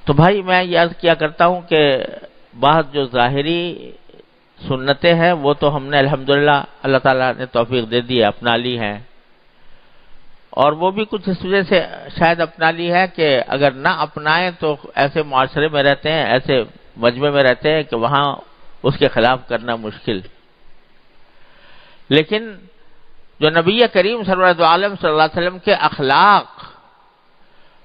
تو بھائی میں یہ عرض کیا کرتا ہوں کہ بعض جو ظاہری سنتیں ہیں وہ تو ہم نے الحمدللہ اللہ تعالیٰ نے توفیق دے دی ہے، اپنا لی ہیں، اور وہ بھی کچھ اس وجہ سے شاید اپنا لی ہے کہ اگر نہ اپنائیں تو ایسے معاشرے میں رہتے ہیں، ایسے مجمع میں رہتے ہیں کہ وہاں اس کے خلاف کرنا مشکل۔ لیکن جو نبی کریم سرورۃ عالم صلی اللہ علیہ وسلم کے اخلاق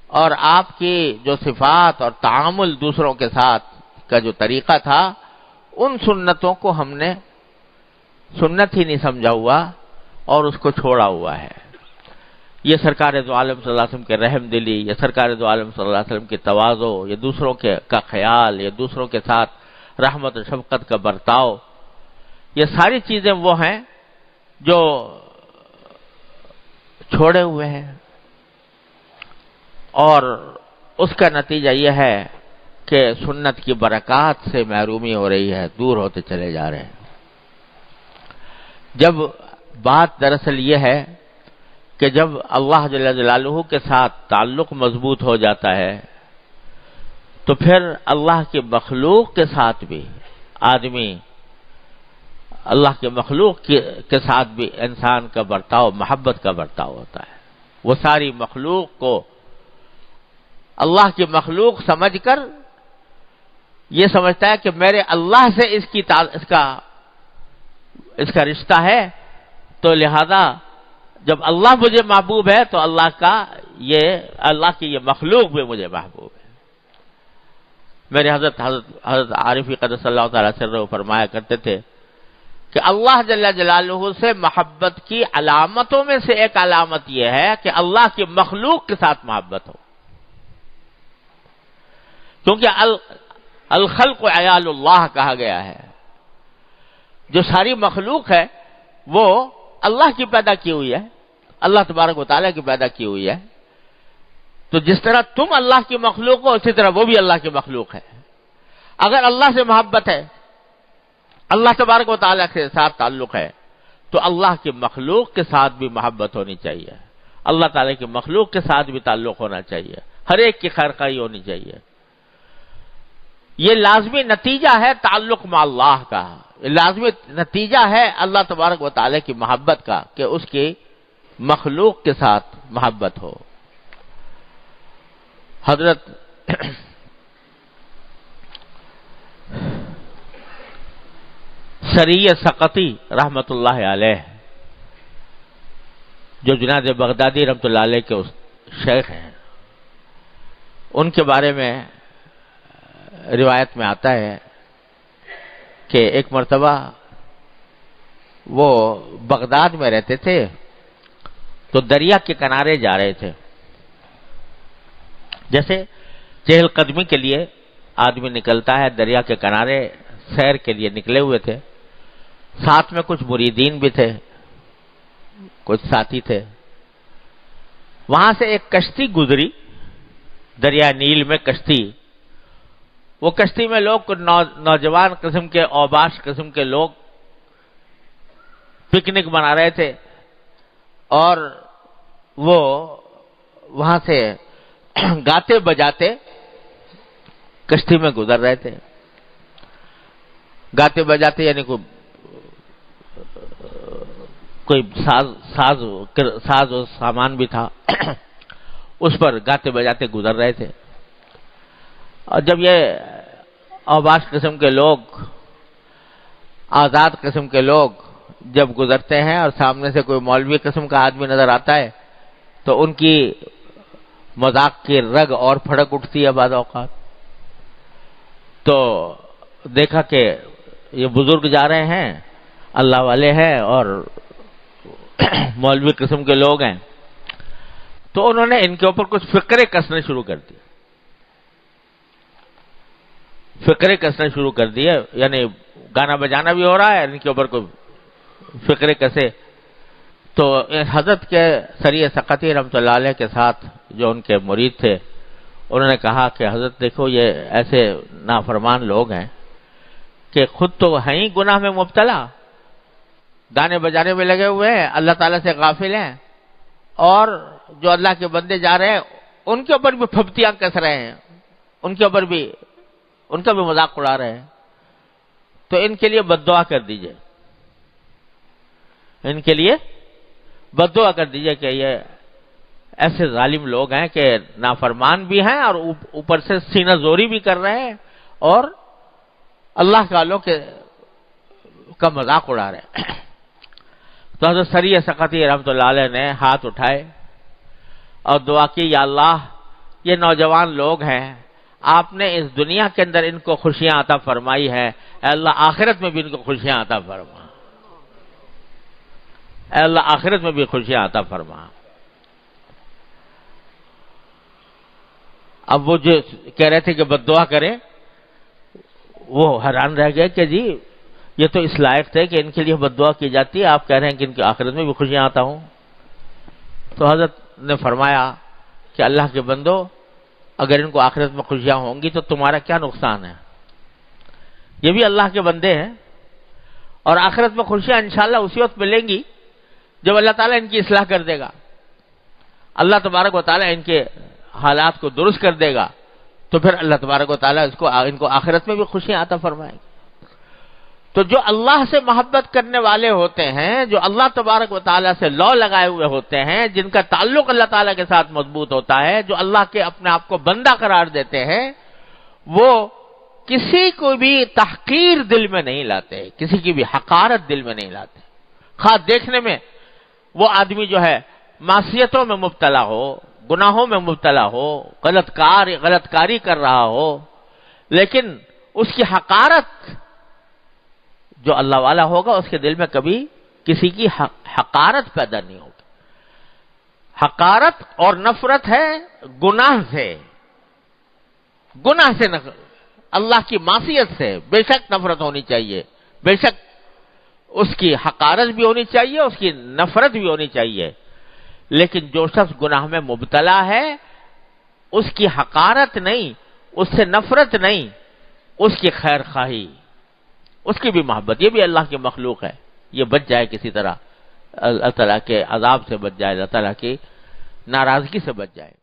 اور آپ کی جو صفات اور تعامل دوسروں کے ساتھ کا جو طریقہ تھا، ان سنتوں کو ہم نے سنت ہی نہیں سمجھا ہوا اور اس کو چھوڑا ہوا ہے۔ یہ سرکار دو عالم صلی اللہ علیہ وسلم کے رحم دلی، یہ سرکار دو عالم صلی اللہ علیہ وسلم کی تواضع، یہ دوسروں کا خیال، یہ دوسروں کے ساتھ رحمت و شفقت کا برتاؤ، یہ ساری چیزیں وہ ہیں جو چھوڑے ہوئے ہیں، اور اس کا نتیجہ یہ ہے کہ سنت کی برکات سے محرومی ہو رہی ہے، دور ہوتے چلے جا رہے ہیں۔ جب بات دراصل یہ ہے کہ جب اللہ جل جلالہ کے ساتھ تعلق مضبوط ہو جاتا ہے تو پھر اللہ کی مخلوق کے ساتھ بھی آدمی، اللہ کے مخلوق کے ساتھ بھی انسان کا برتاؤ محبت کا برتاؤ ہوتا ہے۔ وہ ساری مخلوق کو اللہ کی مخلوق سمجھ کر یہ سمجھتا ہے کہ میرے اللہ سے اس کا رشتہ ہے، تو لہذا جب اللہ مجھے محبوب ہے تو اللہ کی یہ مخلوق بھی مجھے محبوب ہے۔ میرے حضرت عارفی قدس اللہ تعالیٰ سرہ فرمایا کرتے تھے کہ اللہ جل جلالہ سے محبت کی علامتوں میں سے ایک علامت یہ ہے کہ اللہ کی مخلوق کے ساتھ محبت ہو، کیونکہ الخلق عیال اللہ کہا گیا ہے۔ جو ساری مخلوق ہے وہ اللہ کی پیدا کی ہوئی ہے، اللہ تبارک و تعالیٰ کی پیدا کی ہوئی ہے، تو جس طرح تم اللہ کی مخلوق ہو اسی طرح وہ بھی اللہ کی مخلوق ہے۔ اگر اللہ سے محبت ہے، اللہ تبارک و تعالیٰ کے ساتھ تعلق ہے، تو اللہ کی مخلوق کے ساتھ بھی محبت ہونی چاہیے، اللہ تعالیٰ کی مخلوق کے ساتھ بھی تعلق ہونا چاہیے، ہر ایک کی خیرخواہی ہونی چاہیے۔ یہ لازمی نتیجہ ہے تعلق مع اللہ کا، یہ لازمی نتیجہ ہے اللہ تبارک و تعالیٰ کی محبت کا کہ اس کی مخلوق کے ساتھ محبت ہو۔ حضرت سری سقطی رحمت اللہ علیہ، جو جنید بغدادی رحمت اللہ علیہ کے شیخ ہیں، ان کے بارے میں روایت میں آتا ہے کہ ایک مرتبہ وہ بغداد میں رہتے تھے تو دریا کے کنارے جا رہے تھے، جیسے چہل قدمی کے لیے آدمی نکلتا ہے، دریا کے کنارے سیر کے لیے نکلے ہوئے تھے، ساتھ میں کچھ مریدین بھی تھے، کچھ ساتھی تھے۔ وہاں سے ایک کشتی گزری، دریا نیل میں کشتی، وہ کشتی میں لوگ نوجوان قسم کے اوباش قسم کے لوگ پکنک بنا رہے تھے، اور وہ وہاں سے گاتے بجاتے کشتی میں گزر رہے تھے۔ گاتے بجاتے یعنی کوئی ساز و سامان بھی تھا، اس پر گاتے بجاتے گزر رہے تھے۔ اور جب یہ اوباش قسم کے لوگ، آزاد قسم کے لوگ جب گزرتے ہیں اور سامنے سے کوئی مولوی قسم کا آدمی نظر آتا ہے تو ان کی مذاق کی رگ اور پھڑک اٹھتی ہے بعض اوقات۔ تو دیکھا کہ یہ بزرگ جا رہے ہیں، اللہ والے ہیں اور مولوی قسم کے لوگ ہیں، تو انہوں نے ان کے اوپر کچھ فقرے کسنے شروع کر دیے، فقرے کسنے شروع کر دیے، یعنی گانا بجانا بھی ہو رہا ہے، ان کے اوپر کوئی فقرے کسے۔ تو حضرت کے سری سقطی رحمۃ اللہ علیہ کے ساتھ جو ان کے مرید تھے، انہوں نے کہا کہ حضرت دیکھو یہ ایسے نافرمان لوگ ہیں کہ خود تو ہیں ہی گناہ میں مبتلا، گانے بجانے میں لگے ہوئے ہیں، اللہ تعالیٰ سے غافل ہیں، اور جو اللہ کے بندے جا رہے ہیں ان کے اوپر بھی پھپتیاں کس رہے ہیں، ان کے اوپر بھی ان کا بھی مذاق اڑا رہے ہیں، تو ان کے لیے بد دعا کر دیجئے، ان کے لیے بد دعا کر دیجئے کہ یہ ایسے ظالم لوگ ہیں کہ نافرمان بھی ہیں اور اوپر سے سینہ زوری بھی کر رہے ہیں اور اللہ تعالیٰ کا مذاق اڑا رہے ہیں۔ تو حضرت سری سقطی رحمۃ اللہ علیہ نے ہاتھ اٹھائے اور دعا کی، یا اللہ یہ نوجوان لوگ ہیں، آپ نے اس دنیا کے اندر ان کو خوشیاں عطا فرمائی ہے، اے اللہ آخرت میں بھی ان کو خوشیاں عطا فرما، اے اللہ آخرت میں بھی خوشیاں عطا فرما۔ اب وہ جو کہہ رہے تھے کہ بد دعا کریں، وہ حیران رہ گئے کہ جی یہ تو اس لائق تھے کہ ان کے لیے بد دعا کی جاتی ہے، آپ کہہ رہے ہیں کہ ان کی آخرت میں بھی خوشیاں عطا ہوں۔ تو حضرت نے فرمایا کہ اللہ کے بندو، اگر ان کو آخرت میں خوشیاں ہوں گی تو تمہارا کیا نقصان ہے؟ یہ بھی اللہ کے بندے ہیں، اور آخرت میں خوشیاں انشاءاللہ اسی وقت ملیں گی جب اللہ تعالیٰ ان کی اصلاح کر دے گا، اللہ تبارک و تعالیٰ ان کے حالات کو درست کر دے گا، تو پھر اللہ تبارک و تعالیٰ ان کو آخرت میں بھی خوشیاں عطا فرمائے گی۔ تو جو اللہ سے محبت کرنے والے ہوتے ہیں، جو اللہ تبارک و تعالیٰ سے لو لگائے ہوئے ہوتے ہیں، جن کا تعلق اللہ تعالیٰ کے ساتھ مضبوط ہوتا ہے، جو اللہ کے اپنے آپ کو بندہ قرار دیتے ہیں، وہ کسی کو بھی تحقیر دل میں نہیں لاتے، کسی کی بھی حقارت دل میں نہیں لاتے، خواہ دیکھنے میں وہ آدمی جو ہے معصیتوں میں مبتلا ہو، گناہوں میں مبتلا ہو، غلط کاری کر رہا ہو، لیکن اس کی حقارت جو اللہ والا ہوگا اس کے دل میں کبھی کسی کی حقارت پیدا نہیں ہوگی۔ حقارت اور نفرت ہے گناہ سے، گناہ سے اللہ کی معصیت سے بے شک نفرت ہونی چاہیے، بے شک اس کی حقارت بھی ہونی چاہیے، اس کی نفرت بھی ہونی چاہیے، لیکن جو شخص گناہ میں مبتلا ہے اس کی حقارت نہیں، اس سے نفرت نہیں، اس کی خیر خواہی، اس کی بھی محبت، یہ بھی اللہ کی مخلوق ہے، یہ بچ جائے کسی طرح، اللہ تعالیٰ کے عذاب سے بچ جائے، اللہ تعالیٰ کی ناراضگی سے بچ جائے۔